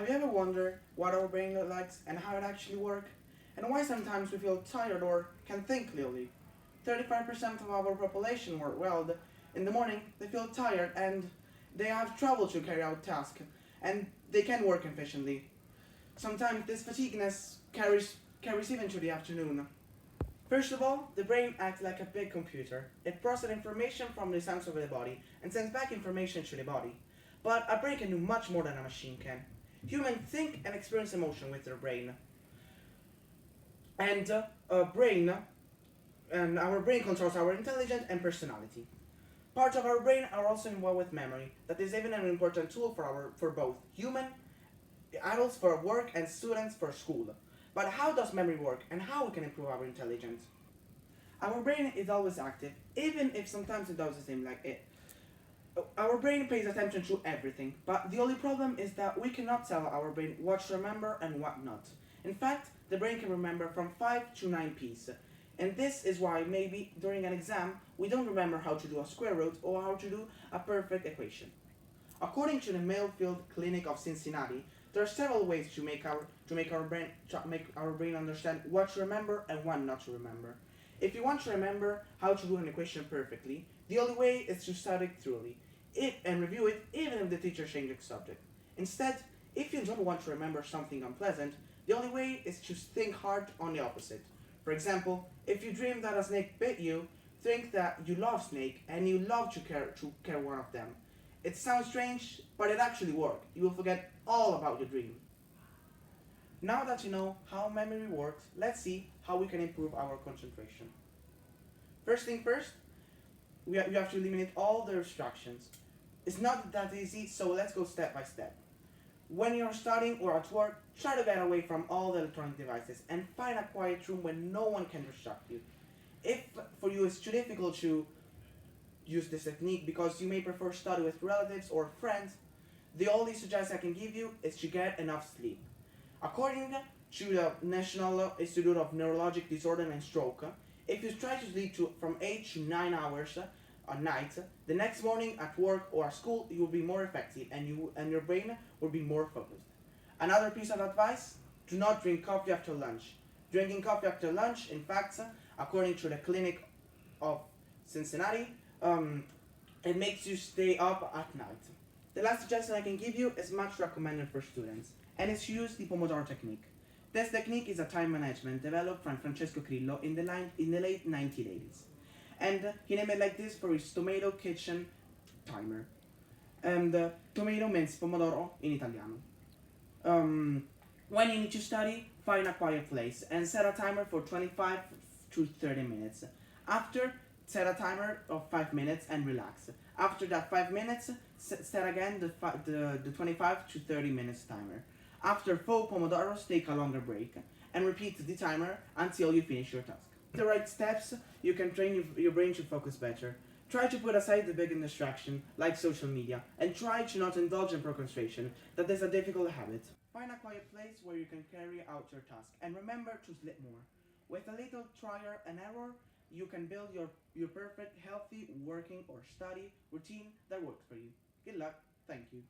Have you ever wondered what our brain likes and how it actually works? And why sometimes we feel tired or can think clearly? 35% of our population work well. In the morning, they feel tired and they have trouble to carry out tasks, and they can work efficiently. Sometimes this fatigueness carries even to the afternoon. First of all, the brain acts like a big computer. It processes information from the sense of the body and sends back information to the body. But a brain can do much more than a machine can. Humans think and experience emotion with their brain. And our brain controls our intelligence and personality. Parts of our brain are also involved with memory. That is even an important tool for both human adults for work and students for school. But how does memory work and how we can improve our intelligence? Our brain is always active, even if sometimes it doesn't seem like it. Our brain pays attention to everything, but the only problem is that we cannot tell our brain what to remember and what not. In fact, the brain can remember from 5 to 9 pieces. And this is why maybe during an exam we don't remember how to do a square root or how to do a perfect equation. According to the Mayfield Clinic of Cincinnati, there are several ways to make our brain understand what to remember and what not to remember. If you want to remember how to do an equation perfectly, the only way is to study it thoroughly and review it even if the teacher changes the subject. Instead, if you don't want to remember something unpleasant, the only way is to think hard on the opposite. For example, if you dream that a snake bit you, think that you love snake and you love to care one of them. It sounds strange, but it actually works. You will forget all about your dream. Now that you know how memory works, let's see how we can improve our concentration. First thing first, you have to eliminate all the distractions. It's not that easy, so let's go step by step. When you're studying or at work, try to get away from all the electronic devices and find a quiet room where no one can distract you. If for you it's too difficult to use this technique because you may prefer study with relatives or friends, the only suggestion I can give you is to get enough sleep. According to the National Institute of Neurologic Disorder and Stroke, if you try to sleep from 8 to 9 hours a night, the next morning at work or at school you will be more effective and your brain will be more focused. Another piece of advice, do not drink coffee after lunch. Drinking coffee after lunch, in fact, according to the Clinic of Cincinnati, it makes you stay up at night. The last suggestion I can give you is much recommended for students, and it's to use the Pomodoro technique. This technique is a time management developed by Francesco in the late 1980s. And he named it like this for his tomato kitchen timer. And tomato means pomodoro in Italiano. When you need to study, find a quiet place and set a timer for 25 to 30 minutes. After, set a timer of 5 minutes and relax. After that 5 minutes, set again the 25 to 30 minutes timer. After 4 pomodoros, take a longer break and repeat the timer until you finish your task. With the right steps, you can train your brain to focus better. Try to put aside the big distraction, like social media, and try to not indulge in procrastination, that is a difficult habit. Find a quiet place where you can carry out your task, and remember to sleep more. With a little trial and error, you can build your perfect, healthy, working or study routine that works for you. Good luck. Thank you.